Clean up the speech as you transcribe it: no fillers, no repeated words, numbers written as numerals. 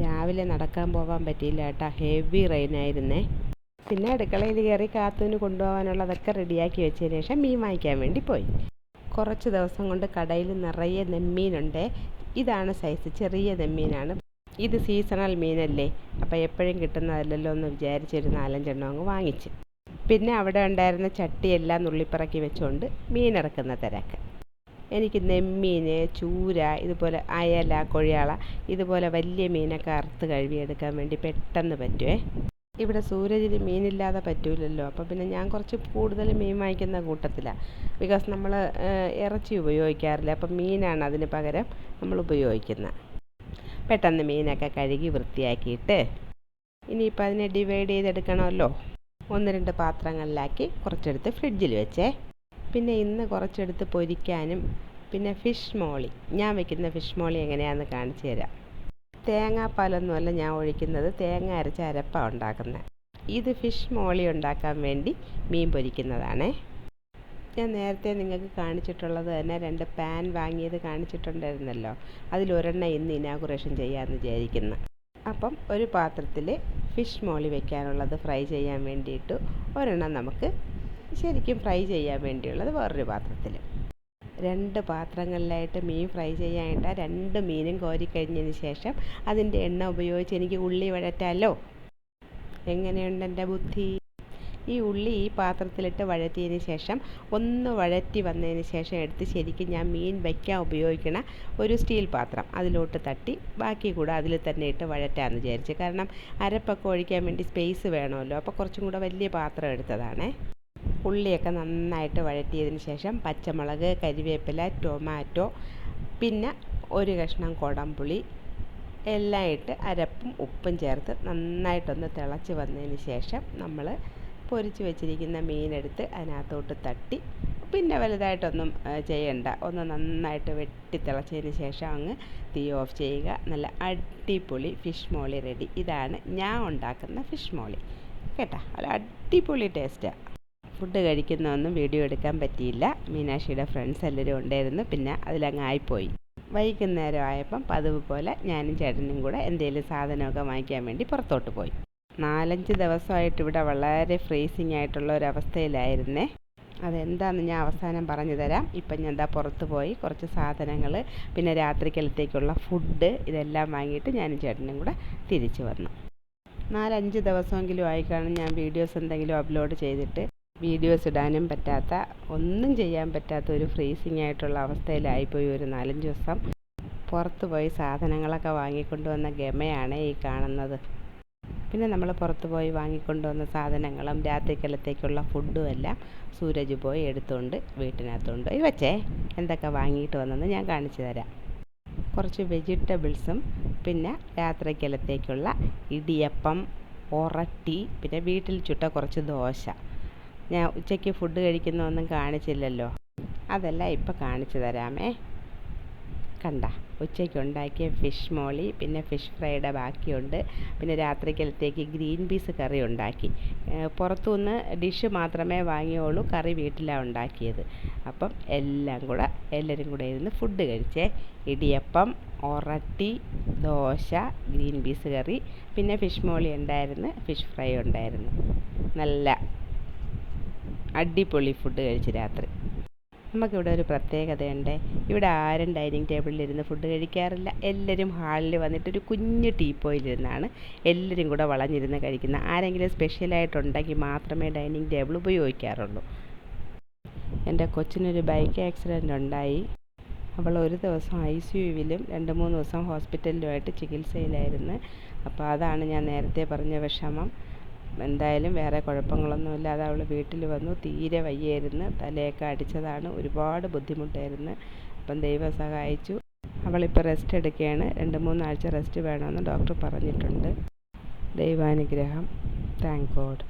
രാവിലെ നടക്കാൻ പോകാൻ പറ്റിയില്ല കേട്ടോ, ഹെവി റെയിനായിരുന്നേ. പിന്നെ അടുക്കളയിൽ കയറി കാത്തൂന് കൊണ്ടുപോകാനുള്ളതൊക്കെ റെഡിയാക്കി വെച്ചതിന് ശേഷം മീൻ വാങ്ങിക്കാൻ വേണ്ടി പോയി. കുറച്ച് ദിവസം കൊണ്ട് കടയിൽ നിറയെ നെമ്മീനുണ്ട്. ഇതാണ് സൈസ്, ചെറിയ നെമ്മീനാണ്. ഇത് സീസണൽ മീനല്ലേ, അപ്പോൾ എപ്പോഴും കിട്ടുന്നതല്ലല്ലോ എന്ന് വിചാരിച്ചൊരു 4-5 എണ്ണം അങ്ങ് വാങ്ങിച്ച്. പിന്നെ അവിടെ ഉണ്ടായിരുന്ന ചട്ടിയെല്ലാം നുള്ളിപ്പറക്കി വെച്ചുകൊണ്ട് മീനിറക്കുന്ന തിരക്ക്. എനിക്ക് നെമ്മീൻ, ചൂര, ഇതുപോലെ അയല, കൊഴിയാള, ഇതുപോലെ വലിയ മീനൊക്കെ അറുത്ത് കഴുകിയെടുക്കാൻ വേണ്ടി പെട്ടെന്ന് പറ്റുമേ. ഇവിടെ സൂരജിന് മീനില്ലാതെ പറ്റൂലല്ലോ, അപ്പോൾ പിന്നെ ഞാൻ കുറച്ച് കൂടുതൽ മീൻ വാങ്ങിക്കുന്ന കൂട്ടത്തിലാണ്. ബിക്കോസ് നമ്മൾ ഇറച്ചി ഉപയോഗിക്കാറില്ല, അപ്പം മീനാണ് അതിന് പകരം നമ്മൾ ഉപയോഗിക്കുന്നത്. പെട്ടെന്ന് മീനൊക്കെ കഴുകി വൃത്തിയാക്കിയിട്ട് ഇനിയിപ്പോൾ അതിനെ ഡിവൈഡ് ചെയ്തെടുക്കണമല്ലോ. 1-2 പാത്രങ്ങളിലാക്കി കുറച്ചെടുത്ത് ഫ്രിഡ്ജിൽ വെച്ചേ. പിന്നെ ഇന്ന് കുറച്ചെടുത്ത് പൊരിക്കാനും. പിന്നെ ഫിഷ് മോളി, ഞാൻ വെക്കുന്ന ഫിഷ് മോളി എങ്ങനെയാണെന്ന് കാണിച്ചു തരാം. തേങ്ങാപ്പാലൊന്നുമല്ല ഞാൻ ഒഴിക്കുന്നത്, തേങ്ങ അരച്ച അരപ്പാണ് ഉണ്ടാക്കുന്നത്. ഇത് ഫിഷ് മോളി ഉണ്ടാക്കാൻ വേണ്ടി മീൻ പൊരിക്കുന്നതാണേ. ഞാൻ നേരത്തെ നിങ്ങൾക്ക് കാണിച്ചിട്ടുള്ളത് തന്നെ 2 പാൻ വാങ്ങിയത് കാണിച്ചിട്ടുണ്ടായിരുന്നല്ലോ. അതിലൊരെണ്ണം ഇന്ന് ഇനാഗുറേഷൻ ചെയ്യാമെന്ന് വിചാരിക്കുന്നു. അപ്പം ഒരു പാത്രത്തിൽ ഫിഷ് മോളി വെക്കാനുള്ളത് ഫ്രൈ ചെയ്യാൻ വേണ്ടിയിട്ട്, ഒരെണ്ണം നമുക്ക് ശരിക്കും ഫ്രൈ ചെയ്യാൻ വേണ്ടിയുള്ളത് വേറൊരു പാത്രത്തിൽ. 2 പാത്രങ്ങളിലായിട്ട് മീൻ ഫ്രൈ ചെയ്യാനായിട്ട് 2 മീനും കോരിക്കഴിഞ്ഞതിന് ശേഷം അതിൻ്റെ എണ്ണ ഉപയോഗിച്ച് എനിക്ക് ഉള്ളി വഴറ്റാമല്ലോ. എങ്ങനെയുണ്ട് എൻ്റെ ബുദ്ധി? ഈ ഉള്ളി ഈ പാത്രത്തിലിട്ട് വഴറ്റിയതിന് ശേഷം ഒന്ന് വഴറ്റി വന്നതിന് ശേഷം എടുത്ത് ശരിക്കും ഞാൻ മീൻ വയ്ക്കാൻ ഉപയോഗിക്കണ ഒരു സ്റ്റീൽ പാത്രം അതിലോട്ട് തട്ടി ബാക്കി കൂടെ അതിൽ തന്നെ ഇട്ട് വഴറ്റാമെന്ന് വിചാരിച്ചു. കാരണം അരപ്പൊക്കെ ഒഴിക്കാൻ വേണ്ടി സ്പേസ് വേണമല്ലോ, അപ്പോൾ കുറച്ചും കൂടെ വലിയ പാത്രം എടുത്തതാണേ. ഉള്ളിയൊക്കെ നന്നായിട്ട് വഴറ്റിയതിന് ശേഷം പച്ചമുളക്, കരിവേപ്പില, ടൊമാറ്റോ, പിന്നെ ഒരു കഷ്ണം കുടംപുളി എല്ലാം ഇട്ട് അരപ്പും ഉപ്പും ചേർത്ത് നന്നായിട്ടൊന്ന് തിളച്ച് വന്നതിന് ശേഷം നമ്മൾ പൊരിച്ച് വെച്ചിരിക്കുന്ന മീനെടുത്ത് അതിനകത്തോട്ട് തട്ടി, പിന്നെ വലുതായിട്ടൊന്നും ചെയ്യണ്ട, ഒന്ന് നന്നായിട്ട് വെട്ടി തിളച്ചതിന് ശേഷം അങ്ങ് തീ ഓഫ് ചെയ്യുക. നല്ല അടിപൊളി ഫിഷ് മോളി റെഡി. ഇതാണ് ഞാൻ ഉണ്ടാക്കുന്ന ഫിഷ് മോളി കേട്ടോ. നല്ല അടിപൊളി ടേസ്റ്റാണ്. ഫുഡ് കഴിക്കുന്നതൊന്നും വീഡിയോ എടുക്കാൻ പറ്റിയില്ല, മീനാക്ഷിയുടെ ഫ്രണ്ട്സ് എല്ലാവരും ഉണ്ടായിരുന്നു, പിന്നെ അതിലങ്ങ് ആയിപ്പോയി. വൈകുന്നേരം ആയപ്പം പതിവ് പോലെ ഞാനും ചേട്ടനും കൂടെ എന്തെങ്കിലും സാധനമൊക്കെ വാങ്ങിക്കാൻ വേണ്ടി പുറത്തോട്ട് പോയി. 4-5 ദിവസമായിട്ട് ഇവിടെ വളരെ ഫ്രീസിങ് ആയിട്ടുള്ള ഒരവസ്ഥയിലായിരുന്നേ. അതെന്താണെന്ന് ഞാൻ അവസാനം പറഞ്ഞു തരാം. ഇപ്പം ഞാൻ എന്താ പുറത്ത് പോയി കുറച്ച് സാധനങ്ങൾ, പിന്നെ രാത്രിക്കലത്തേക്കുള്ള ഫുഡ്, ഇതെല്ലാം വാങ്ങിയിട്ട് ഞാനും ചേട്ടനും കൂടെ തിരിച്ചു വന്നു. 4-5 ദിവസമെങ്കിലും ആയിക്കാണും ഞാൻ വീഡിയോസ് എന്തെങ്കിലും അപ്ലോഡ് ചെയ്തിട്ട്. വീഡിയോസ് ഇടാനും പറ്റാത്ത, ഒന്നും ചെയ്യാൻ പറ്റാത്ത ഒരു ഫ്രീസിങ് ആയിട്ടുള്ള അവസ്ഥയിലായിപ്പോയി ഒരു 4-5 ദിവസം. പുറത്ത് പോയി സാധനങ്ങളൊക്കെ വാങ്ങിക്കൊണ്ടുവന്ന ഗമയാണ് ഈ കാണുന്നത്. പിന്നെ നമ്മൾ പുറത്ത് പോയി വാങ്ങിക്കൊണ്ടുവന്ന സാധനങ്ങളും രാത്രിക്കലത്തേക്കുള്ള ഫുഡും എല്ലാം സൂരജ് പോയി എടുത്തുകൊണ്ട് വീട്ടിനകത്തുകൊണ്ട് പോയി വെച്ചേ. എന്തൊക്കെ വാങ്ങിയിട്ട് വന്നെന്ന് ഞാൻ കാണിച്ചു തരാം. കുറച്ച് വെജിറ്റബിൾസും, പിന്നെ രാത്രിക്കലത്തേക്കുള്ള ഇടിയപ്പം, ഒറട്ടി, പിന്നെ വീട്ടിൽ ചുട്ട കുറച്ച് ദോശ. ഞാൻ ഉച്ചയ്ക്ക് ഫുഡ് കഴിക്കുന്നതൊന്നും കാണിച്ചില്ലല്ലോ, അതെല്ലാം ഇപ്പം കാണിച്ചു തരാമേ. കണ്ട, ഉച്ചയ്ക്ക് ഉണ്ടാക്കിയ ഫിഷ് മോളി, പിന്നെ ഫിഷ് ഫ്രൈയുടെ ബാക്കിയുണ്ട്. പിന്നെ രാത്രിക്കലത്തേക്ക് ഗ്രീൻ പീസ് കറി ഉണ്ടാക്കി. പുറത്തുനിന്ന് ഡിഷ് മാത്രമേ വാങ്ങിയുള്ളൂ, കറി വീട്ടിലാണ് ഉണ്ടാക്കിയത്. അപ്പം എല്ലാവരും കൂടെ ഇരുന്ന് ഫുഡ് കഴിച്ചേ. ഇടിയപ്പം, ഒറട്ടി, ദോശ, ഗ്രീൻ പീസ് കറി, പിന്നെ ഫിഷ് മോളി ഉണ്ടായിരുന്നു, ഫിഷ് ഫ്രൈ ഉണ്ടായിരുന്നു. നല്ല അടിപൊളി ഫുഡ് കഴിച്ച് രാത്രി. നമുക്കിവിടെ ഒരു പ്രത്യേകതയുണ്ട്. ഇവിടെ ആരും ഡൈനിങ് ടേബിളിലിരുന്ന് ഫുഡ് കഴിക്കാറില്ല. എല്ലാവരും ഹാളിൽ വന്നിട്ട് ഒരു കുഞ്ഞ് ടീപ്പോയിലിരുന്നാണ് എല്ലാവരും കൂടെ വളഞ്ഞിരുന്ന് കഴിക്കുന്നത്. ആരെങ്കിലും സ്പെഷ്യലായിട്ടുണ്ടെങ്കിൽ മാത്രമേ ഡൈനിങ് ടേബിൾ ഉപയോഗിക്കാറുള്ളൂ. എൻ്റെ കൊച്ചിനൊരു ബൈക്ക് ആക്സിഡൻ്റ് ഉണ്ടായി. അവൾ ഒരു ദിവസം ICUവിലും 2-3 ദിവസം ഹോസ്പിറ്റലിലുമായിട്ട് ചികിത്സയിലായിരുന്നു. അപ്പോൾ അതാണ് ഞാൻ നേരത്തെ പറഞ്ഞ വിഷമം. എന്തായാലും വേറെ കുഴപ്പങ്ങളൊന്നുമില്ലാതെ അവൾ വീട്ടിൽ വന്നു. തീരെ വയ്യായിരുന്നു, തലയൊക്കെ അടിച്ചതാണ്, ഒരുപാട് ബുദ്ധിമുട്ടായിരുന്നു. അപ്പം ദൈവം സഹായിച്ചു. അവളിപ്പോൾ റെസ്റ്റ് എടുക്കുകയാണ്. 2-3 ആഴ്ച റെസ്റ്റ് വേണമെന്ന് ഡോക്ടർ പറഞ്ഞിട്ടുണ്ട്. ദൈവാനുഗ്രഹം. Thank God.